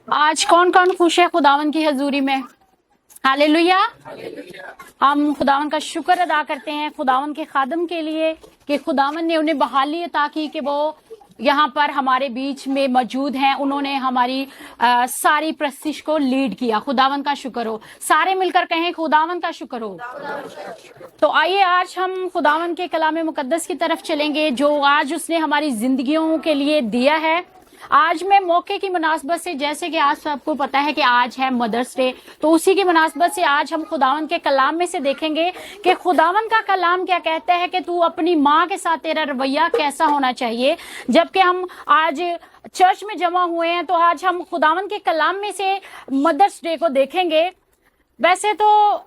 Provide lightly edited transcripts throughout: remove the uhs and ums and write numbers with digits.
आज कौन कौन खुश है खुदावन की हजूरी में? हालेलुया। हम खुदावन का शुक्र अदा करते हैं खुदावन के खादम के लिए कि खुदावन ने उन्हें बहाली अता की कि वो यहाँ पर हमारे बीच में मौजूद हैं। उन्होंने हमारी सारी प्रस्तिश को लीड किया। खुदावन का शुक्र हो। सारे मिलकर कहें खुदावन का शुक्र हो। तो आइए आज हम खुदावन के कलाम मुकद्दस की तरफ चलेंगे जो आज उसने हमारी जिंदगियों के लिए दिया है। आज मैं मौके की मुनासबत से, जैसे कि आज सबको पता है कि आज है मदर्स डे, तो उसी की मुनासबत से आज हम खुदावन के कलाम में से देखेंगे कि खुदावन का कलाम क्या कहता है कि तू अपनी माँ के साथ तेरा रवैया कैसा होना चाहिए। जबकि हम आज चर्च में जमा हुए हैं तो आज हम खुदावन के कलाम में से मदर्स डे को देखेंगे। वैसे तो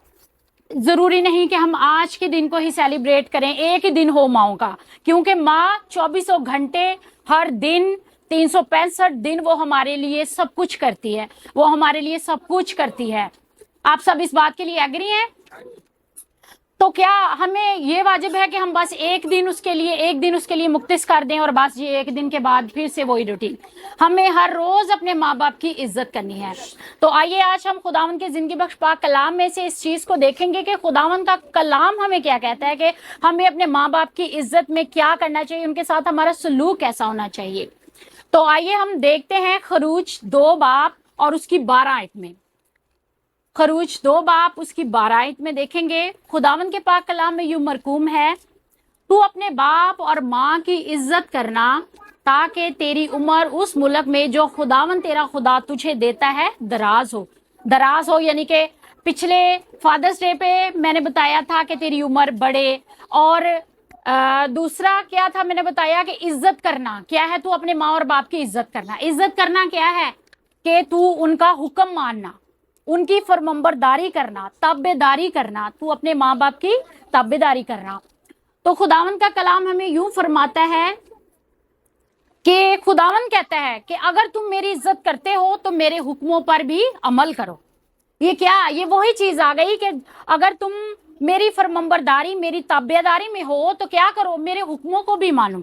जरूरी नहीं कि हम आज के दिन को ही सेलिब्रेट करें, एक ही दिन हो माओ का, क्योंकि माँ 24 घंटे हर दिन 365 दिन वो हमारे लिए सब कुछ करती है। वो हमारे लिए सब कुछ करती है। आप सब इस बात के लिए एग्री हैं? तो क्या हमें ये वाजिब है कि हम बस एक दिन उसके लिए मुक्तिस कर दें और बस ये एक दिन के बाद फिर से वही रूटीन? हमें हर रोज अपने माँ बाप की इज्जत करनी है। तो आइए आज हम खुदावन के जिंदगी बख्श पाक कलाम में से इस चीज को देखेंगे कि खुदावन का कलाम हमें क्या कहता है कि हमें अपने माँ बाप की इज्जत में क्या करना चाहिए, उनके साथ हमारा सलूक कैसा होना चाहिए। तो आइए हम देखते हैं खरूज 2 बाब और उसकी 12 आयत में। खरूज 2 बाब उसकी 12 आयत में देखेंगे खुदावन के पाक कलाम में यूं मरकूम है, तू अपने बाप और माँ की इज्जत करना ताकि तेरी उम्र उस मुल्क में जो खुदावन तेरा खुदा तुझे देता है दराज हो। यानी कि पिछले फादर्स डे पे मैंने बताया था कि तेरी उम्र बढ़े, और दूसरा क्या था मैंने बताया कि इज्जत करना क्या है, तू अपने माँ और बाप की इज्जत करना। इज्जत करना क्या है कि तू उनका हुक्म मानना, उनकी फरमाबरदारी करना, ताबेदारी करना, तू अपने माँ बाप की ताबेदारी करना। तो खुदावन का कलाम हमें यूं फरमाता है कि खुदावन कहता है कि अगर तुम मेरी इज्जत करते हो तो मेरे हुक्मों पर भी अमल करो। ये क्या, ये वही चीज आ गई कि अगर तुम मेरी फरमाबरदारी, मेरी ताबेदारी में हो तो क्या करो, मेरे हुक्मों को भी मानो।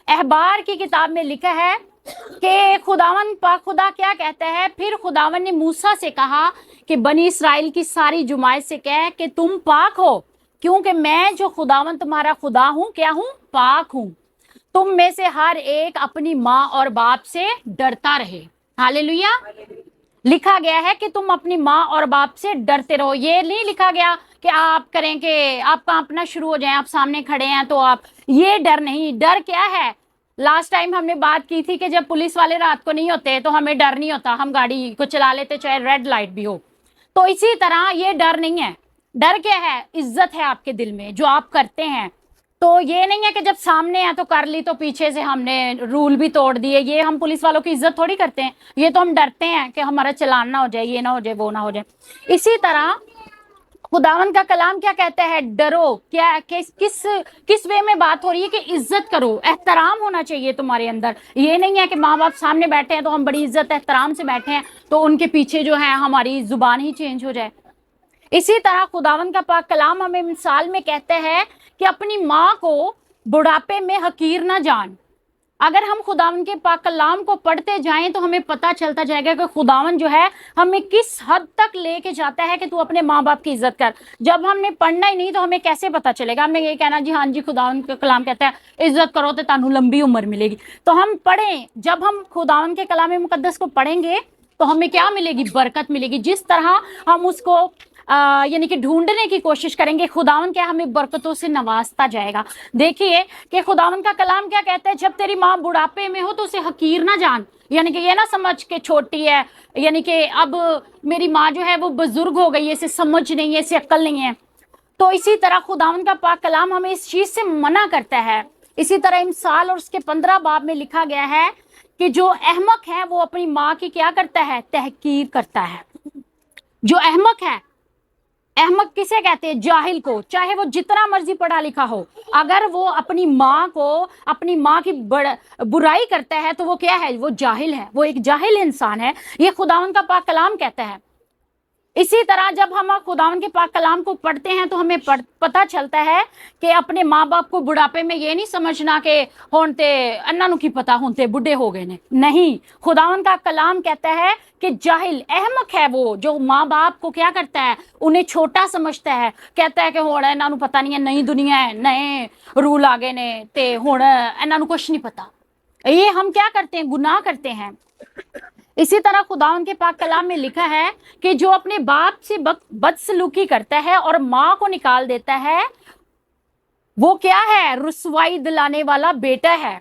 अहबार की किताब में लिखा है कि खुदावन पाक खुदा क्या कहता है, फिर खुदावन ने मूसा से कहा कि बनी इसराइल की सारी जुमायत से कह कि तुम पाक हो, क्योंकि मैं जो खुदावन तुम्हारा खुदा हूं क्या हूं, पाक हूं। तुम में से हर एक अपनी माँ और बाप से डरता रहे। हालेलुया। लिखा गया है कि तुम अपनी माँ और बाप से डरते रहो। ये नहीं लिखा गया कि आप करें कि आप कांपना शुरू हो जाएं, आप सामने खड़े हैं तो आप, ये डर नहीं। डर क्या है, लास्ट टाइम हमने बात की थी कि जब पुलिस वाले रात को नहीं होते तो हमें डर नहीं होता, हम गाड़ी को चला लेते चाहे रेड लाइट भी हो। तो इसी तरह ये डर नहीं है। डर क्या है, इज्जत है आपके दिल में जो आप करते हैं। तो ये नहीं है कि जब सामने है तो कर ली तो पीछे से हमने रूल भी तोड़ दिए। ये हम पुलिस वालों की इज्जत थोड़ी करते हैं, ये तो हम डरते हैं कि हमारा चालान ना हो जाए, ये ना हो जाए, वो ना हो जाए। इसी तरह खुदावन का कलाम क्या कहता है, डरो। क्या किस वे में बात हो रही है कि इज्जत करो, एहतराम होना चाहिए तुम्हारे अंदर। ये नहीं है कि माँ बाप सामने बैठे हैं तो हम बड़ी इज्जत एहतराम से बैठे हैं तो उनके पीछे जो है हमारी जुबान ही चेंज हो जाए। इसी तरह खुदावन का पाक कलाम हमें मिसाल में कहता है कि अपनी माँ को बुढ़ापे में हकीर ना जान। अगर हम खुदावन के पाक कलाम को पढ़ते जाएं तो हमें पता चलता जाएगा कि खुदावन जो है हमें किस हद तक लेके जाता है कि तू अपने माँ बाप की इज्जत कर। जब हमने पढ़ना ही नहीं तो हमें कैसे पता चलेगा? हमें ये कहना जी हाँ जी खुदावन का कलाम कहता है इज्जत करो तो तानू लंबी उम्र मिलेगी। तो हम पढ़ें, जब हम खुदावन के कलाम मुकद्दस को पढ़ेंगे तो हमें क्या मिलेगी? बरकत मिलेगी। जिस तरह हम उसको यानी कि ढूंढने की कोशिश करेंगे, खुदावन क्या हमें बरकतों से नवाजता जाएगा। देखिए कि खुदावन का कलाम क्या कहता है, जब तेरी माँ बुढ़ापे में हो तो उसे हकीर ना जान। यानी कि ये ना समझ के छोटी है, यानी कि अब मेरी माँ जो है वो बुजुर्ग हो गई है, इसे समझ नहीं है, इसे अक्ल नहीं है। तो इसी तरह खुदावन का पाक कलाम हमें इस चीज से मना करता है। इसी तरह इमसाल और उसके 15 बाब में लिखा गया है कि जो अहमक है वो अपनी माँ की क्या करता है? तहकीर करता है। जो अहमक है, अहमक किसे कहते हैं? जाहिल को, चाहे वो जितना मर्जी पढ़ा लिखा हो, अगर वो अपनी माँ को, अपनी माँ की बुराई करता है तो वो क्या है? वो जाहिल है, वो एक जाहिल इंसान है। ये खुदावन का पाक कलाम कहता है। इसी तरह जब हम खुदावन के पाक कलाम को पढ़ते हैं तो हमें पता चलता है कि अपने माँ बाप को बुढ़ापे में ये नहीं समझना कि हुण ते अन्ना नूं की पता हुण ते बुढ़े हो गए ने, नहीं। खुदावन का कलाम कहता है कि जाहिल अहमक है वो जो माँ बाप को क्या करता है, उन्हें छोटा समझता है, कहता है कि हुण इन्हां नूं पता नहीं है, नई दुनिया है, नए रूल आ गए ने ते हुण इन्हां नूं कुछ नहीं पता। ये हम क्या करते हैं, गुनाह करते हैं। इसी तरह खुदावन के पाक कलाम में लिखा है कि जो अपने बाप से बदसलूकी करता है और माँ को निकाल देता है, वो क्या है, रुसवाई दिलाने वाला बेटा है,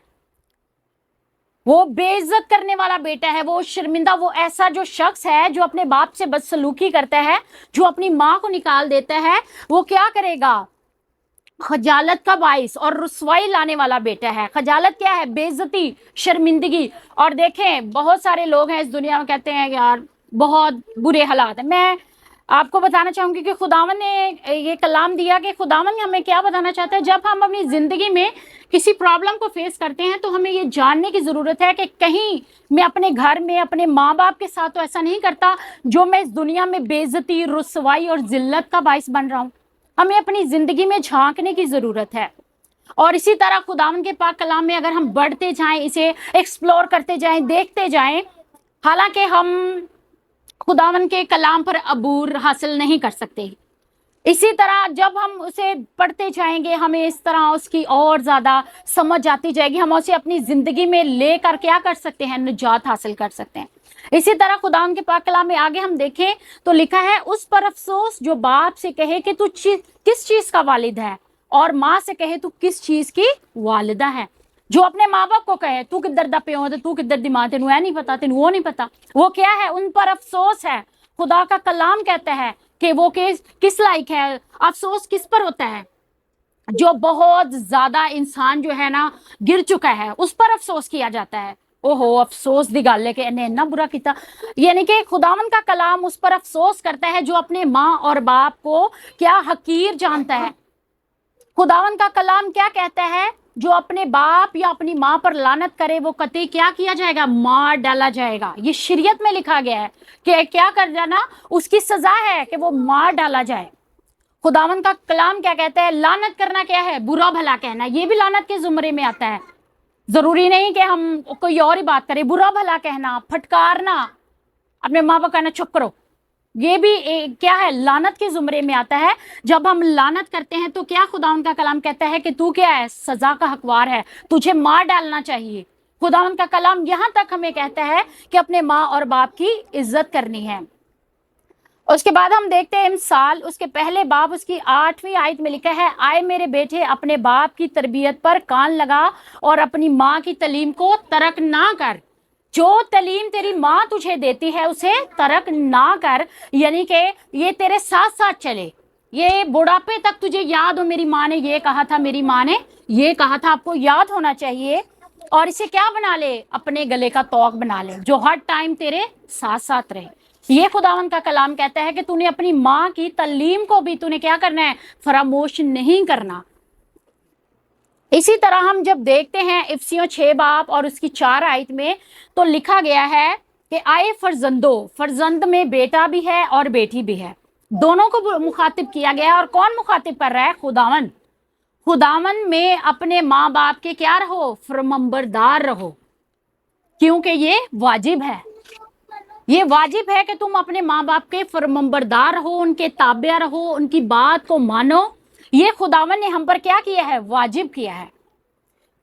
वो बेइज्जत करने वाला बेटा है, वो शर्मिंदा, वो ऐसा जो शख्स है जो अपने बाप से बदसलूकी करता है, जो अपनी माँ को निकाल देता है, वो क्या करेगा, खजालत का बाइस और रुसवाई लाने वाला बेटा है। खजालत क्या है, बेइज्जती, शर्मिंदगी। और देखें बहुत सारे लोग हैं इस दुनिया में कहते हैं यार बहुत बुरे हालात है। मैं आपको बताना चाहूंगी कि खुदावन ने ये कलाम दिया कि खुदावन हमें क्या बताना चाहता है। जब हम अपनी जिंदगी में किसी प्रॉब्लम को फेस करते हैं तो हमें ये जानने की जरूरत है कि कहीं मैं अपने घर में अपने माँ बाप के साथ तो ऐसा नहीं करता जो मैं इस दुनिया में बेइज्जती, रुसवाई और जिल्लत का बाइस बन रहा हूँ। हमें अपनी जिंदगी में झांकने की जरूरत है। और इसी तरह खुदावन के पाक कलाम में अगर हम बढ़ते जाएं, इसे एक्सप्लोर करते जाएं, देखते जाएं, हालांकि हम खुदावन के कलाम पर अबूर हासिल नहीं कर सकते। इसी तरह जब हम उसे पढ़ते जाएंगे हमें इस तरह उसकी और ज्यादा समझ आती जाएगी, हम उसे अपनी जिंदगी में लेकर क्या कर सकते हैं, निजात हासिल कर सकते हैं। इसी तरह खुदावन के पाक कलाम में आगे हम देखें तो लिखा है, उस पर अफसोस जो बाप से कहे कि तू किस चीज का वालिद है, और माँ से कहे तू किस चीज की वालिदा है। जो अपने माँ बाप को कहे तू किधर दा प्यो है, तू किधर दी मां, तेनू ऐ नहीं पता, तेनू वो नहीं पता, वो क्या है, उन पर अफसोस है। खुदा का कलाम कहता है कि वो किस लायक है, अफसोस किस पर होता है, जो बहुत ज्यादा इंसान जो है ना गिर चुका है उस पर अफसोस किया जाता है। ओहो अफसोस दी गल है कि इन्हें इतना बुरा किया, यानी कि खुदावन का कलाम उस पर अफसोस करता है जो अपने माँ और बाप को क्या हकीर जानता है। खुदावन का कलाम क्या कहता है, जो अपने बाप या अपनी माँ पर लानत करे वो कतई क्या किया जाएगा, मार डाला जाएगा। ये शरीयत में लिखा गया है कि क्या कर जाना, उसकी सजा है कि वो मार डाला जाए। खुदावन का कलाम क्या कहता है, लानत करना क्या है, बुरा भला कहना, ये भी लानत के जुमरे में आता है। जरूरी नहीं कि हम कोई और ही बात करें, बुरा भला कहना, फटकारना, अपने माँ बाप कहना चुप करो, ये भी क्या है, लानत के जुमरे में आता है। जब हम लानत करते हैं तो क्या खुदावन का कलाम कहता है कि तू क्या है, सजा का हकवार है, तुझे मार डालना चाहिए। खुदावन का कलाम यहाँ तक हमें कहता है कि अपने माँ और बाप की इज्जत करनी है। उसके बाद हम देखते हैं मिसाल, उसके पहले बाब उसकी 8वीं आयत में लिखा है, आए मेरे बेटे अपने बाप की तरबियत पर कान लगा और अपनी माँ की तालीम को तर्क ना कर। जो तालीम तेरी माँ तुझे देती है उसे तर्क ना कर, यानी कि ये तेरे साथ साथ चले, ये बुढ़ापे तक तुझे याद हो मेरी माँ ने ये कहा था, मेरी माँ ने ये कहा था, आपको याद होना चाहिए। और इसे क्या बना ले, अपने गले का तौक बना ले, जो हर टाइम तेरे साथ साथ रहे। ये खुदावन का कलाम कहता है कि तूने अपनी माँ की तालीम को भी तूने क्या करना है, फरामोश नहीं करना। इसी तरह हम जब देखते हैं इफिसियों 6 बाब और उसकी 4 आयत में तो लिखा गया है कि आए फर्जंदो, फर्जंद में बेटा भी है और बेटी भी है, दोनों को मुखातिब किया गया है। और कौन मुखातिब कर रहा है, खुदावन। खुदावन में अपने माँ बाप के क्या रहो, फरमंबरदार रहो, क्योंकि ये वाजिब है, ये वाजिब है कि तुम अपने माँ बाप के फरमंबरदार रहो, उनके ताबे रहो, उनकी बात को मानो। ये खुदावन ने हम पर क्या किया है, वाजिब किया है।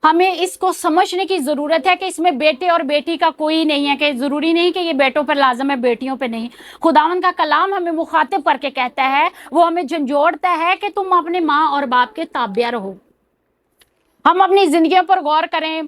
हमें इसको समझने की जरूरत है कि इसमें बेटे और बेटी का कोई नहीं है, कि जरूरी नहीं कि ये बेटों पर लाजम है, बेटियों पर नहीं। खुदावन का कलाम हमें मुखातिब करके कहता है, वो हमें झंझोड़ता है कि तुम अपने माँ और बाप के ताबे रहो। हम अपनी जिंदगियों पर गौर करें,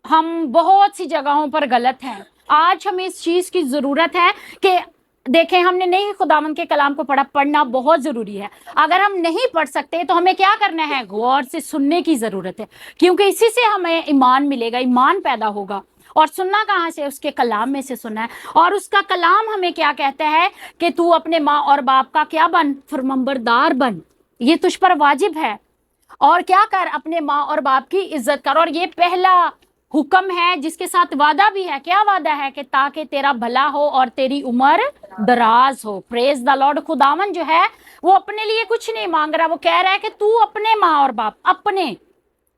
हम बहुत सी जगहों पर गलत हैं। आज हमें इस चीज की जरूरत है कि देखें, हमने नहीं खुदावन के कलाम को पढ़ा, पढ़ना बहुत जरूरी है। अगर हम नहीं पढ़ सकते तो हमें क्या करना है, गौर से सुनने की जरूरत है, क्योंकि इसी से हमें ईमान मिलेगा, ईमान पैदा होगा। और सुनना कहाँ से, उसके कलाम में से सुनना है। और उसका कलाम हमें क्या कहता है कि तू अपने माँ और बाप का क्या बन, फरमंबरदार बन, ये तुझ पर वाजिब है। और क्या कर, अपने माँ और बाप की इज्जत कर। और ये पहला हुक्म है जिसके साथ वादा भी है। क्या वादा है, कि ताकि तेरा भला हो और तेरी उम्र दराज हो। Praise the Lord. खुदावन जो है वो अपने लिए कुछ नहीं मांग रहा, वो कह रहा है कि तू अपने माँ और बाप, अपने,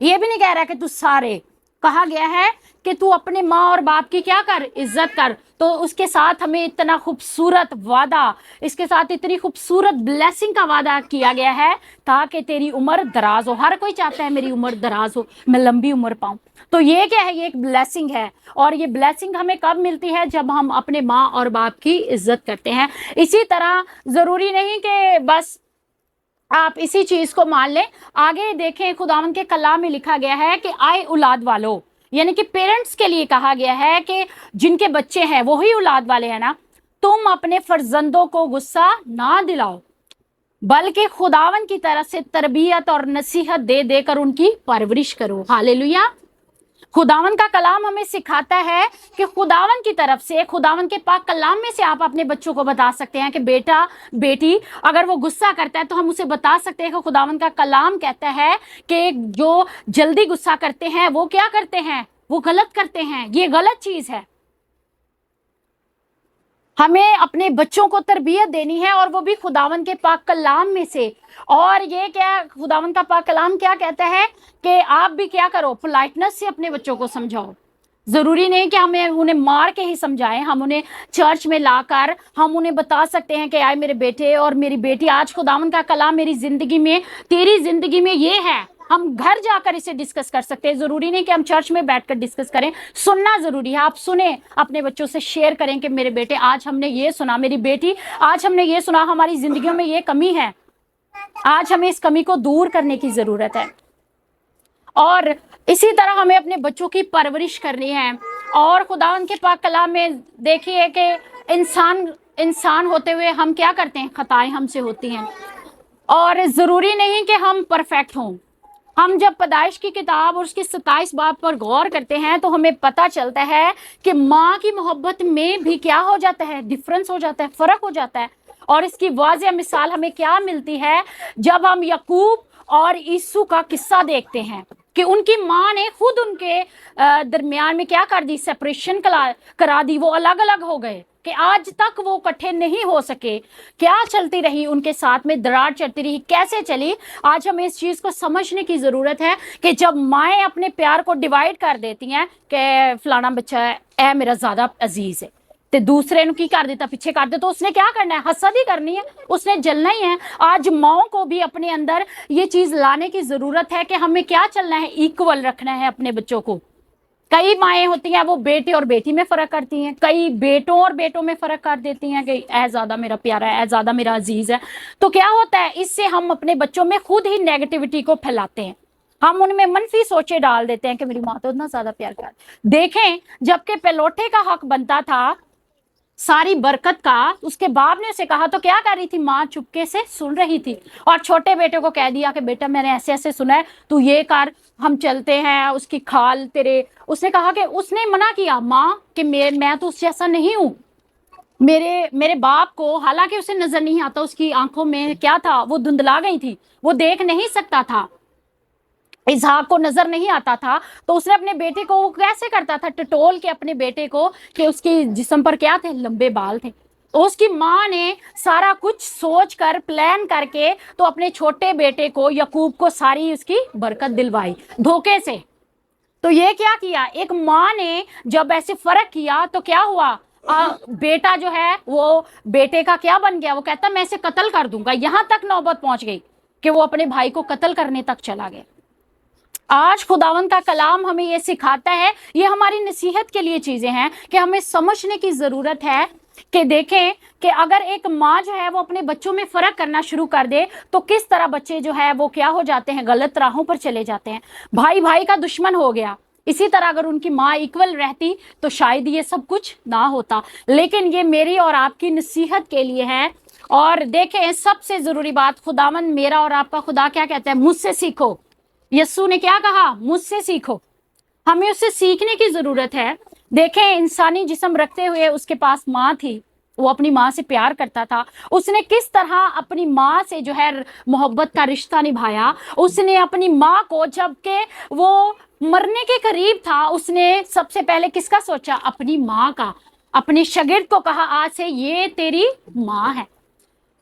ये भी नहीं कह रहा कि तू सारे, कहा गया है कि तू अपने माँ और बाप की क्या कर, इज्जत कर। तो उसके साथ हमें इतना खूबसूरत वादा, इसके साथ इतनी खूबसूरत ब्लेसिंग का वादा किया गया है ताकि तेरी उम्र दराज हो। हर कोई चाहता है मेरी उम्र दराज हो, मैं लंबी उम्र पाऊं। तो ये क्या है, ये एक ब्लेसिंग है। और ये ब्लेसिंग हमें कब मिलती है, जब हम अपने माँ और बाप की इज्जत करते हैं। इसी तरह जरूरी नहीं कि बस आप इसी चीज को मान लें। आगे देखें, खुदावन के कलाम में लिखा गया है कि आए औलाद वालों, यानी कि पेरेंट्स के लिए कहा गया है कि जिनके बच्चे हैं वही औलाद वाले हैं ना, तुम अपने फर्जंदों को गुस्सा ना दिलाओ, बल्कि खुदावन की तरफ से तरबियत और नसीहत दे देकर उनकी परवरिश करो। हालेलुया। खुदावन का कलाम हमें सिखाता है कि खुदावन की तरफ से, खुदावन के पाक कलाम में से आप अपने बच्चों को बता सकते हैं कि बेटा बेटी अगर वो गुस्सा करता है तो हम उसे बता सकते हैं कि खुदावन का कलाम कहता है कि जो जल्दी गुस्सा करते हैं वो क्या करते हैं, वो गलत करते हैं, ये गलत चीज है। हमें अपने बच्चों को तरबियत देनी है और वो भी खुदावन के पाक कलाम में से। और ये क्या, खुदावन का पाक कलाम क्या कहता है कि आप भी क्या करो, पोलाइटनेस से अपने बच्चों को समझाओ। जरूरी नहीं कि हमें उन्हें मार के ही समझाएं, हम उन्हें चर्च में लाकर हम उन्हें बता सकते हैं कि आए मेरे बेटे और मेरी बेटी, आज खुदावन का कलाम मेरी जिंदगी में, तेरी जिंदगी में ये है। हम घर जाकर इसे डिस्कस कर सकते हैं, जरूरी नहीं कि हम चर्च में बैठकर डिस्कस करें। सुनना जरूरी है। आप सुने, अपने बच्चों से शेयर करें कि मेरे बेटे आज हमने ये सुना, मेरी बेटी आज हमने ये सुना, हमारी जिंदगियों में ये कमी है, आज हमें इस कमी को दूर करने की जरूरत है। और इसी तरह हमें अपने बच्चों की परवरिश करनी है। और खुदावन के पाक कलाम में देखिए कि इंसान होते हुए हम क्या करते हैं, खताएं हमसे होती हैं और जरूरी नहीं कि हम परफेक्ट हों। हम जब पैदाइश की किताब और उसकी 27 बाब पर गौर करते हैं तो हमें पता चलता है कि माँ की मोहब्बत में भी क्या हो जाता है, डिफरेंस हो जाता है, फर्क हो जाता है। और इसकी वाज़ेह मिसाल हमें क्या मिलती है, जब हम याकूब और यीशु का किस्सा देखते हैं कि उनकी माँ ने खुद उनके दरमियान में क्या कर दी, सेपरेशन करा दी, वो अलग अलग हो गए कि आज तक वो इकट्ठे नहीं हो सके। क्या चलती रही उनके साथ में, दरार चलती रही, कैसे चली। आज हमें इस चीज को समझने की जरूरत है कि जब माएँ अपने प्यार को डिवाइड कर देती हैं कि फलाना बच्चा है मेरा ज्यादा अजीज है, तो दूसरे की कर देता, पीछे कर दे, तो उसने क्या करना है, हसद ही करनी है, उसने जलना ही है। आज माओ को भी अपने अंदर ये चीज लाने की जरूरत है कि हमें क्या चलना है, इक्वल रखना है अपने बच्चों को। कई माएँ होती हैं वो बेटे और बेटी में फर्क करती हैं, कई बेटों और बेटों में फर्क कर देती हैं कि ऐ ज्यादा मेरा प्यारा है, ऐ ज्यादा मेरा अजीज है। तो क्या होता है, इससे हम अपने बच्चों में खुद ही नेगेटिविटी को फैलाते हैं, हम उनमें मनफी सोचे डाल देते हैं कि मेरी माँ तो इतना ज्यादा प्यार कर। देखें, जबकि पेलोठे का हक बनता था सारी बरकत का, उसके बाप ने उसे कहा तो क्या कर रही थी, माँ चुपके से सुन रही थी। और छोटे बेटे को कह दिया कि बेटा मैंने ऐसे ऐसे सुना है, तू ये कर, हम चलते हैं, उसकी खाल तेरे। उसने कहा कि उसने मना किया माँ कि मैं तो उससे ऐसा नहीं हूँ। मेरे बाप को, हालांकि उसे नजर नहीं आता, उसकी आंखों में क्या था, वो धुंधला गई थी, वो देख नहीं सकता था, इसहाक को नजर नहीं आता था। तो उसने अपने बेटे को, वो कैसे करता था, टटोल के अपने बेटे को, कि उसके जिस्म पर क्या थे, लंबे बाल थे। उसकी माँ ने सारा कुछ सोच कर, प्लान करके, तो अपने छोटे बेटे को, याकूब को, सारी उसकी बरकत दिलवाई धोखे से। तो ये क्या किया, एक माँ ने जब ऐसे फर्क किया तो क्या हुआ, बेटा जो है वो बेटे का क्या बन गया, वो कहता मैं इसे कत्ल कर दूंगा। यहां तक नौबत पहुंच गई कि वो अपने भाई को कत्ल करने तक चला गया। आज खुदावन का कलाम हमें ये सिखाता है, ये हमारी नसीहत के लिए चीजें हैं कि हमें समझने की जरूरत है कि देखें कि अगर एक माँ जो है वो अपने बच्चों में फर्क करना शुरू कर दे तो किस तरह बच्चे जो है वो क्या हो जाते हैं, गलत राहों पर चले जाते हैं, भाई भाई का दुश्मन हो गया। इसी तरह अगर उनकी माँ इक्वल रहती तो शायद ये सब कुछ ना होता। लेकिन ये मेरी और आपकी नसीहत के लिए है। और देखें, सबसे जरूरी बात, खुदावन मेरा और आपका खुदा क्या कहता है, मुझसे सीखो। यस्सु ने क्या कहा, मुझसे सीखो। हमें उससे सीखने की जरूरत है। देखें, इंसानी जिस्म रखते हुए उसके पास माँ थी, वो अपनी माँ से प्यार करता था। उसने किस तरह अपनी माँ से जो है मोहब्बत का रिश्ता निभाया। उसने अपनी माँ को, जबकि वो मरने के करीब था, उसने सबसे पहले किसका सोचा, अपनी माँ का। अपने शागिर्द को कहा आज से ये तेरी माँ है।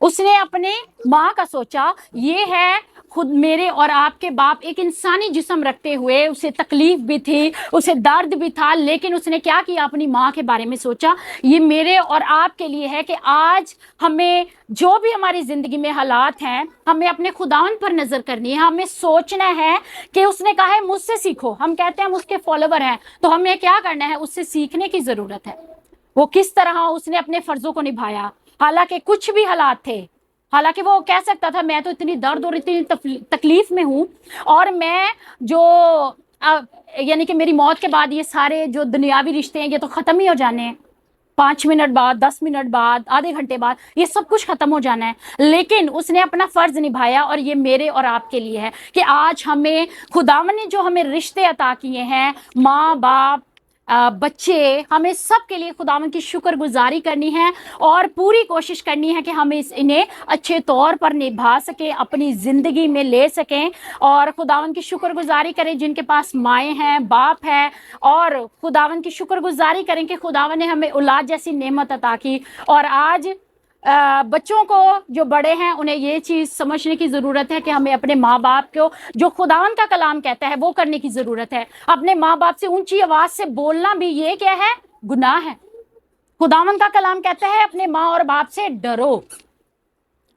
उसने अपने माँ का सोचा, ये है खुद मेरे और आपके बाप। एक इंसानी जिस्म रखते हुए उसे तकलीफ भी थी, उसे दर्द भी था, लेकिन उसने क्या किया, अपनी माँ के बारे में सोचा, ये मेरे और आपके लिए है कि आज हमें जो भी हमारी ज़िंदगी में हालात हैं, हमें अपने खुदावन पर नज़र करनी है। हमें सोचना है कि उसने कहा है मुझसे सीखो। हम कहते हैं हम उसके फॉलोवर हैं, तो हमें क्या करना है, उससे सीखने की ज़रूरत है। वो किस तरह उसने अपने फ़र्ज़ों को निभाया, हालांकि कुछ भी हालात थे, हालांकि वो कह सकता था मैं तो इतनी दर्द और इतनी तकलीफ में हूँ, और मैं जो यानी कि मेरी मौत के बाद ये सारे जो दुनियावी रिश्ते हैं ये तो ख़त्म ही हो जाने हैं, 5 मिनट बाद, 10 मिनट बाद, आधे घंटे बाद ये सब कुछ ख़त्म हो जाना है। लेकिन उसने अपना फ़र्ज़ निभाया, और ये मेरे और आपके लिए है कि आज हमें खुदावन ने जो हमें रिश्ते अता किए हैं, माँ बाप, बच्चे, हमें सब के लिए खुदावन की शुक्रगुजारी करनी है और पूरी कोशिश करनी है कि हम इन्हें अच्छे तौर पर निभा सकें, अपनी ज़िंदगी में ले सकें, और खुदावन की शुक्रगुजारी करें जिनके पास माएँ हैं, बाप है, और खुदावन की शुक्रगुजारी करें कि खुदावन ने हमें औलाद जैसी नेमत अता की। और आज बच्चों को जो बड़े हैं उन्हें ये चीज़ समझने की ज़रूरत है कि हमें अपने माँ बाप को जो खुदावन का कलाम कहता है वो करने की ज़रूरत है। अपने माँ बाप से ऊंची आवाज़ से बोलना भी ये क्या है, गुनाह है। खुदावन का कलाम कहता है अपने माँ और बाप से डरो,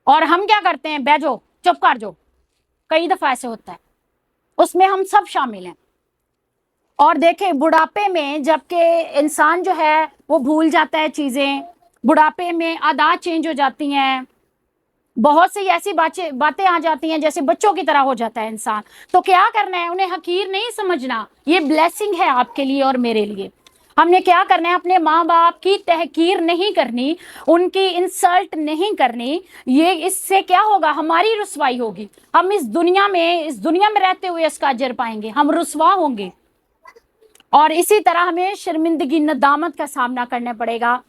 और हम क्या करते हैं, बैठो चुप कर जाओ। कई दफ़ा ऐसे होता है, उसमें हम सब शामिल हैं। और देखें बुढ़ापे में जबकि इंसान जो है वो भूल जाता है चीज़ें, बुढ़ापे में आदत चेंज हो जाती हैं, बहुत सी ऐसी बातें आ जाती हैं जैसे बच्चों की तरह हो जाता है इंसान। तो क्या करना है, उन्हें हकीर नहीं समझना, ये ब्लेसिंग है आपके लिए और मेरे लिए। हमने क्या करना है, अपने माँ बाप की तहकीर नहीं करनी, उनकी इंसल्ट नहीं करनी। ये इससे क्या होगा, हमारी रुसवाई होगी। हम इस दुनिया में रहते हुए इसका अजर पाएंगे, हम रुसवा होंगे, और इसी तरह हमें शर्मिंदगी, नदामत का सामना करना पड़ेगा।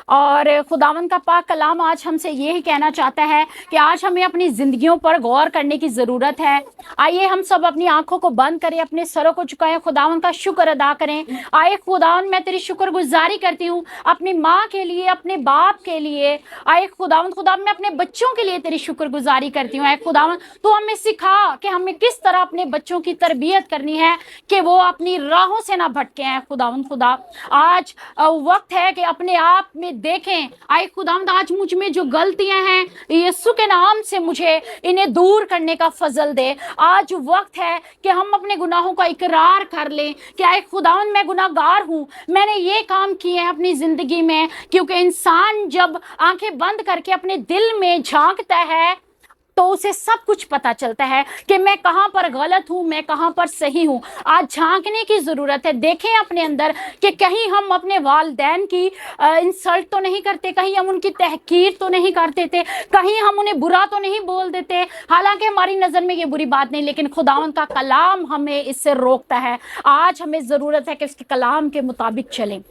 और खुदावन का पाक कलाम आज हमसे यही कहना चाहता है कि आज हमें अपनी ज़िंदगियों पर गौर करने की ज़रूरत है। आइए हम सब अपनी आंखों को बंद करें, अपने सरों को झुकाएं, खुदावन का शुक्र अदा करें। आए खुदावन, मैं तेरी शुक्रगुजारी करती हूँ अपनी माँ के लिए, अपने बाप के लिए। आए खुदावन मैं अपने बच्चों के लिए तेरी शुक्रगुजारी करती हूँ। आए खुदावन, तो हमें सिखा कि हमें किस तरह अपने बच्चों की तरबियत करनी है कि वो अपनी राहों से ना भटके हैं। खुदावन खुदा, आज वक्त है कि अपने आप में देखें। आए खुदावंद, आज मुझ में जो गलतियां हैं यीशु के नाम से मुझे इन्हें दूर करने का फजल दे। आज वक्त है कि हम अपने गुनाहों का इकरार कर लें कि आए खुदावंद मैं गुनाहगार हूँ, मैंने ये काम किए हैं अपनी ज़िंदगी में। क्योंकि इंसान जब आंखें बंद करके अपने दिल में झांकता है तो उसे सब कुछ पता चलता है कि मैं कहाँ पर गलत हूँ, मैं कहाँ पर सही हूँ। आज झांकने की ज़रूरत है। देखें अपने अंदर कि कहीं हम अपने वालिदैन की इंसल्ट तो नहीं करते, कहीं हम उनकी तहकीर तो नहीं करते थे, कहीं हम उन्हें बुरा तो नहीं बोल देते, हालांकि हमारी नज़र में ये बुरी बात नहीं, लेकिन खुदावन का कलाम हमें इससे रोकता है। आज हमें ज़रूरत है कि उसके कलाम के मुताबिक चलें।